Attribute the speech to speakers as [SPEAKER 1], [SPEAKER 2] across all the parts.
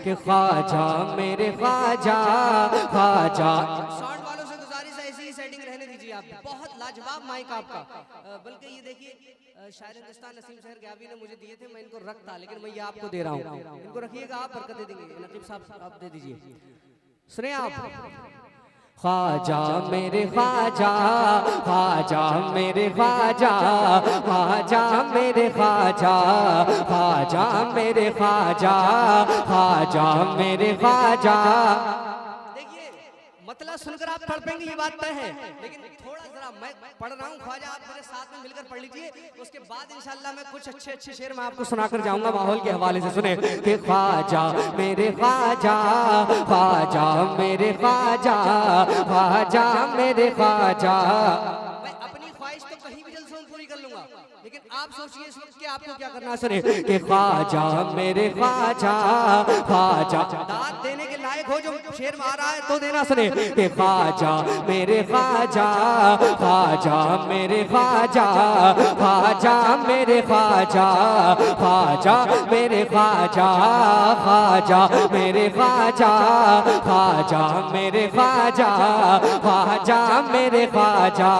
[SPEAKER 1] कि ख्वाजा मेरे ख्वाजा ख्वाजा।
[SPEAKER 2] साउंड वालों से गुजारिश है ऐसी ही सेटिंग रहने दीजिए आप, बहुत लाजवाब माइक आपका। बल्कि ये देखिए शायर हिंदुस्तान नसीम शहर ग्याबी ने मुझे दिए थे, मैं इनको रखता, लेकिन मैं ये आपको दे रहा हूँ, इनको रखिएगा आप, बरकत दे देंगे। नकीब साहब आप दे दीजिए, सुने आप। ख्वाजा मेरे ख्वाजा ख्वाजा मेरे ख्वाजा ख्वाजा मेरे ख्वाजा ख्वाजा मेरे ख्वाजा ख्वाजा मेरे ख्वाजा। देखिए मतलब सुनकर आप तड़पेंगे ये बात तय है, लेकिन थोड़ा जरा मैं पढ़ रहा हूँ ख्वाजा, आप मेरे साथ में मिलकर पढ़ लीजिए, उसके बाद इंशाल्लाह मैं कुछ अच्छे अच्छे शेर मैं आपको सुनाकर जाऊंगा माहौल के हवाले से। सुने कि ख्वाजा मेरे ख्वाजा ख्वाजा मेरे ख्वाजा ख्वाजा मेरे ख्वाजा। मैं अपनी ख्वाहिश तो कहीं भी जल्द से पूरी कर लूंगा, लेकिन आप सोचिए इस वक्त कि आपको क्या करना है। सुने कि ख्वाजा मेरे ख्वाजा ख्वाजा, दाद देने के लायक हो जो शेर में आ रहा है तो देना। सुने कि ख्वाजा मेरे ख्वाजा ख्वाजा मेरे ख्वाजा ख्वाजा मेरे ख्वाजा ख्वाजा मेरे ख्वाजा ख्वाजा मेरे ख्वाजा ख्वाजा मेरे ख्वाजा ख्वाजा मेरे ख्वाजा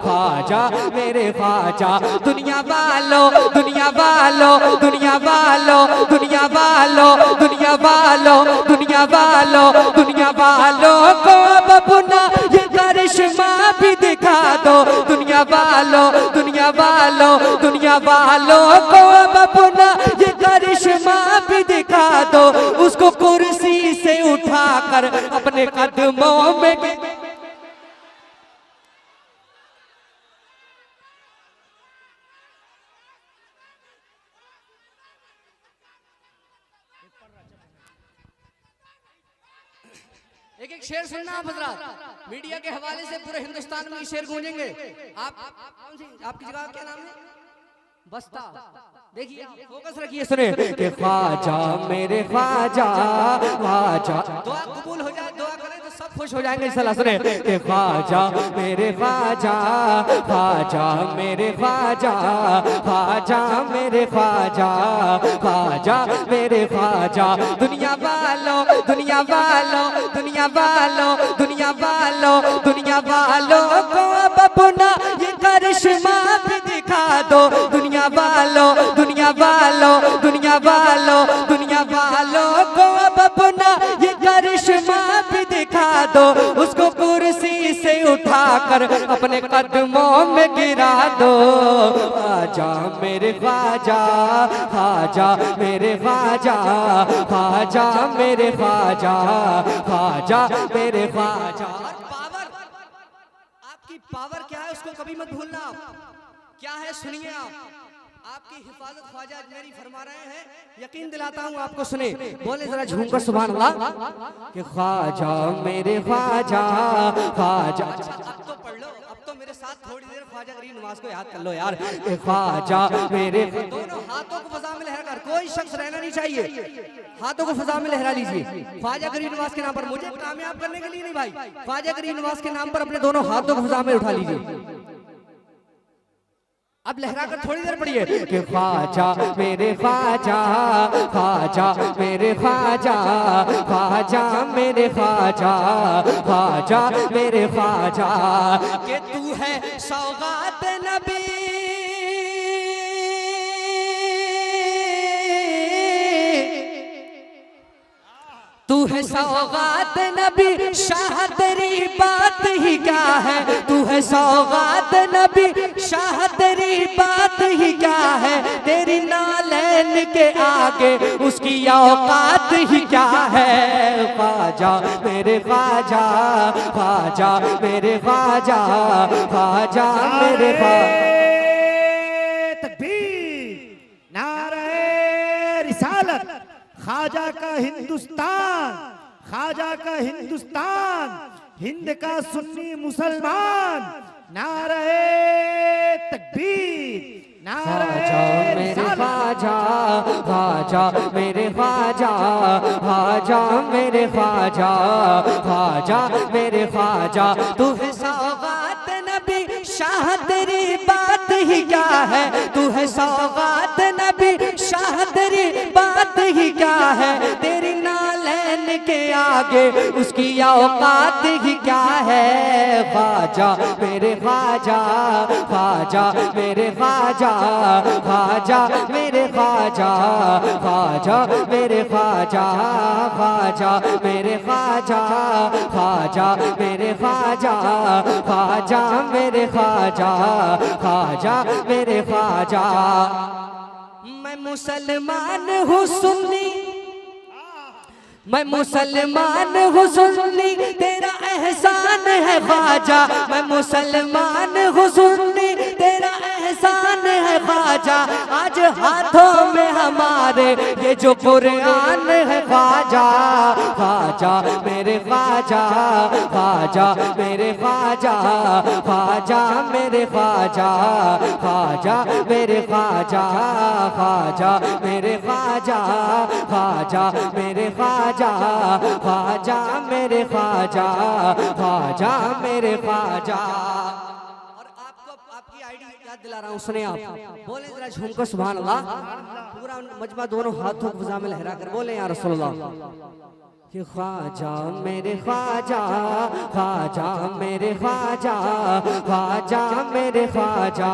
[SPEAKER 2] ख्वाजा मेरे ख्वाजा। दुनिया वालों दुनिया वालों दुनिया वालों दुनिया वालों दुनिया वालों दुनिया वालों दुनिया वालों को अपना ये करिश्मा भी दिखा दो। दुनिया वालों दुनिया वालों दुनिया वालों को अपना ये करिश्मा भी दिखा दो। उसको कुर्सी से उठाकर अपने कदमों में एक एक शेर सुनना आप हजरात, मीडिया के हवाले से पूरे हिंदुस्तान में शेर गूंजेंगे। आप कौन सी आपकी जगह क्या नाम है? बस्ता। देखिए फोकस रखिए, सुने कि ख्वाजा मेरे ख्वाजा ख्वाजा। दुआ कबूल हो जाए, दुआ करें तो सब खुश हो जाएंगे इंशाल्लाह। सुने कि ख्वाजा मेरे ख्वाजा ख्वाजा मेरे ख्वाजा ख्वाजा मेरे ख्वाजा ख्वाजा मेरे ख्वाजा। दुनिया वालों दुनिया वालों दुनिया वालों दुनिया वालों दुनिया वालों को अपना ये करिश्मा भी दिखा दो। दुनिया वालों दुनिया वालों दुनिया वालों दुनिया वालों को अपना ये करिश्मा भी दिखा दो। उसको कुर्सी से उठाकर अपने कदमों में गिरा दो। ख्वाजा मेरे ख्वाजा ख्वाजा मेरे ख्वाजा ख्वाजा मेरे ख्वाजा ख्वाजा मेरे ख्वाजा। पावर, आपकी पावर क्या है उसको कभी मत भूलना। क्या है सुनिए आप, आपकी हिफाजत ख्वाजा अजमेरी फरमा रहे हैं, यकीन दिलाता हूँ आपको। सुने बोले जरा झूमकर सुभान अल्लाह कि ख्वाजा मेरे ख्वाजा ख्वाजा। अच्छा अब तो पढ़ लो, अब तो मेरे साथ थोड़ी देर ख्वाजा गरीब नवाज को याद कर लो यार। ख्वाजा मेरे, दोनों हाथों को फजा में लहराकर, कोई शख्स रहना नहीं चाहिए, हाथों को फजा में लहरा लीजिए ख्वाजा गरीब नवाज के नाम पर। मुझे कामयाब करने के लिए नहीं भाई, ख्वाजा गरीब नवाज के नाम पर अपने दोनों हाथों को फजा में उठा लीजिए। अब लहराकर थोड़ी देर पढ़िए कि ख्वाजा मेरे ख्वाजा ख्वाजा मेरे ख्वाजा ख्वाजा मेरे ख्वाजा ख्वाजा मेरे ख्वाजा। कि तू है सौगात नबी तू है सौगात नबी, शाह तेरी बात ही क्या है। तू है सौगात नबी, शाह तेरी बात ही क्या है। तेरी नालैन के आगे उसकी औकात ही क्या है। ख्वाजा मेरे ख्वाजा ख्वाजा मेरे ख्वाजा ख्वाजा मेरे ख्वाजा।
[SPEAKER 3] तकबीर, नारे रिसालत, ख्वाजा का हिंदुस्तान, ख्वाजा का हिंदुस्तान, हिंद का सुन्नी मुसलमान। नारे तकबीर,
[SPEAKER 1] ख्वाजा मेरे ख्वाजा ख्वाजा मेरे ख्वाजा ख्वाजा मेरे ख्वाजा ख्वाजा मेरे ख्वाजा। तू है सौगात नबी, शाह तेरी बात ही क्या है। तू है सौगात नबी, शाह तेरी बात ही क्या है। तेरी ना आगे उसकी औकात ही क्या है। ख्वाजा मेरे ख्वाजा, ख्वाजा मेरे ख्वाजा, ख्वाजा मेरे ख्वाजा, ख्वाजा मेरे ख्वाजा, ख्वाजा मेरे ख्वाजा, ख्वाजा मेरे ख्वाजा, ख्वाजा मेरे ख्वाजा, ख्वाजा मेरे ख्वाजा। मैं मुसलमान हूँ सुन्नी, मैं मुसलमान हूँ सुन्नी, तेरा एहसान है ख्वाजा। मैं मुसलमान हूँ सुन्नी, तेरा एहसान है ख्वाजा। आज हाथों में हमारे ये जो कुरान है ख्वाजा, ख्वाजा मेरे ख्वाजा, ख्वाजा मेरे ख्वाजा, ख्वाजा मेरे ख्वाजा, ख्वाजा मेरे ख्वाजा, ख्वाजा मेरे ख्वाजा, ख्वाजा मेरे ख्वाजा, ख्वाजा मेरे ख्वाजा, ख्वाजा मेरे ख्वाजा। और आपको आपकी आईडी याद दिला रहा हूँ, सुने आप, बोले जरा झूमकर सुभान अल्लाह। पूरा मजमा दोनों हाथों को फिजा में लहरा कर बोले या रसूलुल्लाह कि ख्वाजा मेरे ख्वाजा, ख्वाजा मेरे ख्वाजा, ख्वाजा मेरे ख्वाजा,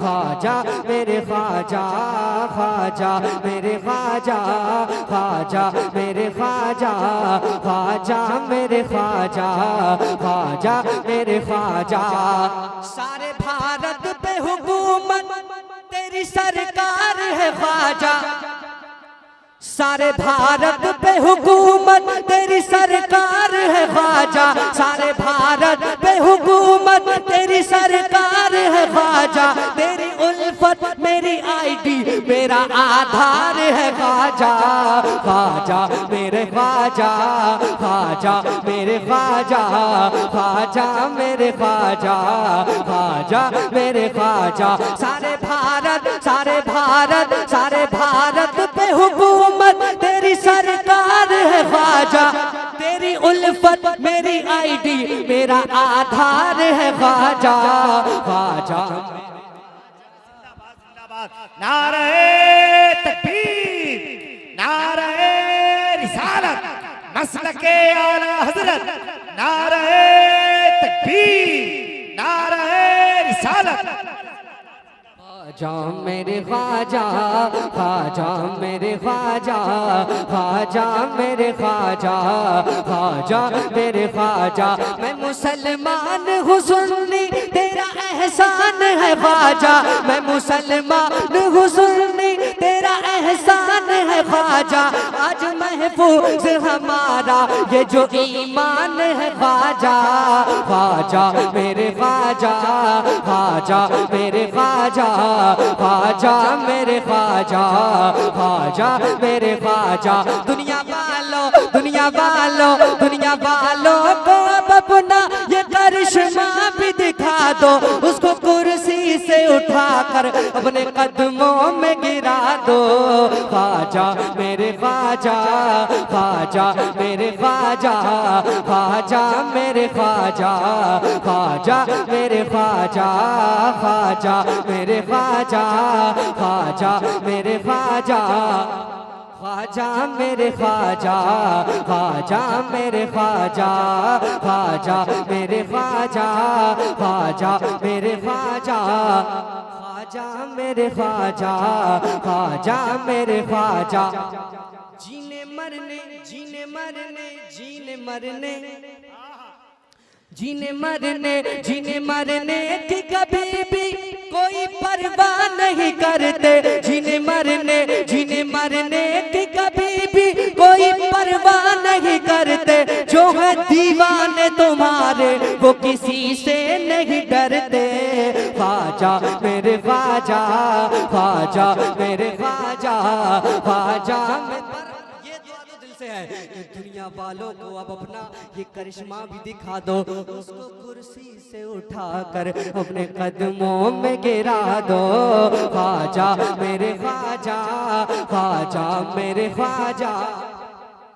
[SPEAKER 1] ख्वाजा मेरे ख्वाजा, ख्वाजा मेरे ख्वाजा, ख्वाजा मेरे ख्वाजा, ख्वाजा मेरे ख्वाजा, ख्वाजा मेरे ख्वाजा। सारे भारत पे हुकूमत तेरी सरकार है ख्वाजा, सारे भारत पे हुकूमत तेरी सरकार है ख्वाजा, सारे भारत पे हुकूमत तेरी सरकार है ख्वाजा। तेरी उल्फत मेरी आईडी मेरा आधार है ख्वाजा, ख्वाजा मेरे ख्वाजा, ख्वाजा मेरे ख्वाजा, ख्वाजा मेरे ख्वाजा, ख्वाजा मेरे ख्वाजा। सारे भारत, सारे भारत, सारे भारत पे हुकूमत तेरी सरकार है ख्वाजा। तेरी उल्फत मेरी आईडी मेरा आधार है ख्वाजा, ख्वाजा।
[SPEAKER 3] नारे तकबीर, नारे रिसालत, मसलके आला हजरत, नारे तकबीर, नारे रिसालत।
[SPEAKER 1] ख्वाजा मेरे ख्वाजा, ख्वाजा मेरे ख्वाजा, ख्वाजा मेरे ख्वाजा, ख्वाजा मेरे ख्वाजा। मैं मुसलमान हूँ सुन्नी, तेरा एहसान है ख्वाजा। मैं मुसलमान हूँ सुन्नी, तेरा एहसान है ख्वाजा। आज महफूज हमारा ये जो ईमान है ख्वाजा, ख्वाजा मेरे ख्वाजा, ख्वाजा मेरे ख्वाजा, ख्वाजा मेरे ख्वाजा, ख्वाजा मेरे ख्वाजा। दुनिया वालों, दुनिया वालों, दुनिया वालों को अब अपना ये करिश्मा भी दिखा दो। उसको कुर्सी से उठाकर अपने कदमों में गिरा दो। ख्वाजा मेरे ख्वाजा, ख्वाजा मेरे ख्वाजा, ख्वाजा मेरे ख्वाजा, ख्वाजा मेरे ख्वाजा, ख्वाजा मेरे ख्वाजा, ख्वाजा मेरे ख्वाजा, ख्वाजा मेरे ख्वाजा, ख्वाजा मेरे ख्वाजा, ख्वाजा मेरे ख्वाजा, ख्वाजा मेरे ख्वाजा, ख्वाजा मेरे ख्वाजा, ख्वाजा मेरे ख्वाजा। जीने मरने, जीने मरने, जीने मरने, जीने मरने, जीने मरने की कभी भी कोई परवाह नहीं करते। जीने मरने, जीने मरने की कभी भी कोई परवाह नहीं करते। जो है दीवाने तुम्हारे वो किसी से नहीं डरते। ख्वाजा मेरे ख्वाजा, ख्वाजा मेरे ख्वाजा, ख्वाजा है। दुनिया वालों को अब अपना ये करिश्मा भी दिखा दो। उसको कुर्सी से उठाकर अपने कदमों में गिरा दो। ख्वाजा मेरे ख्वाजा, ख्वाजा मेरे ख्वाजा।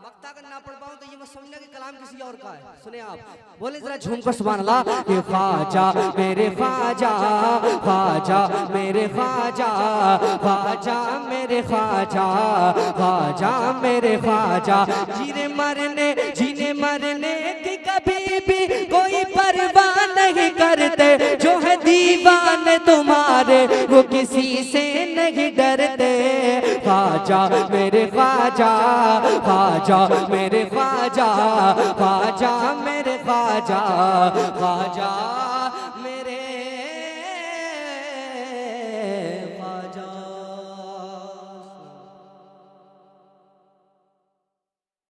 [SPEAKER 1] मक्ता अगर ना पढ़ पाऊं तो ये मत समझना कि कलाम किसी और का है। सुने आप, बोले जरा झूमकर सुभान अल्लाह। ये ख्वाजा मेरे ख्वाजा, ख्वाजा मेरे ख्वाजा, ख्वाजा मेरे ख्वाजा, ख्वाजा मेरे ख्वाजा। जीने मरने, जीने मरने की कभी भी कोई परवाह नहीं करते, जो है दीवाने तुम्हारे वो किसी से नहीं डरते। ख्वाजा मेरे ख्वाजा, ख्वाजा मेरे ख्वाजा, ख्वाजा मेरे ख्वाजा, ख्वाजा